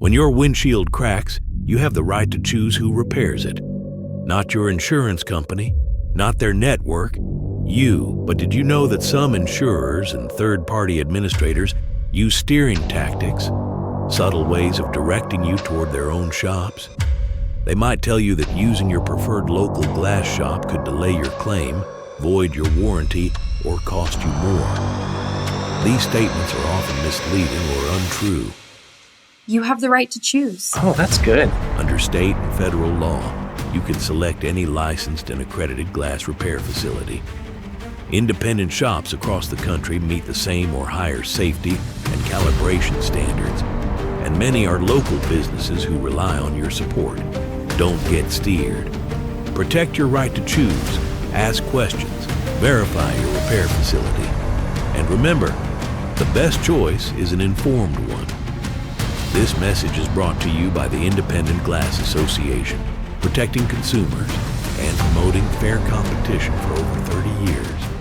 When your windshield cracks, you have the right to choose who repairs it. Not your insurance company, not their network, you. But did you know that some insurers and third-party administrators use steering tactics, subtle ways of directing you toward their own shops? They might tell you that using your preferred local glass shop could delay your claim, void your warranty, or cost you more. These statements are often misleading or untrue. You have the right to choose. Oh, that's good. Under state and federal law, you can select any licensed and accredited glass repair facility. Independent shops across the country meet the same or higher safety and calibration standards, and many are local businesses who rely on your support. Don't get steered. Protect your right to choose, ask questions, verify your repair facility. And remember, the best choice is an informed one. This message is brought to you by the Independent Glass Association, protecting consumers and promoting fair competition for over 30 years.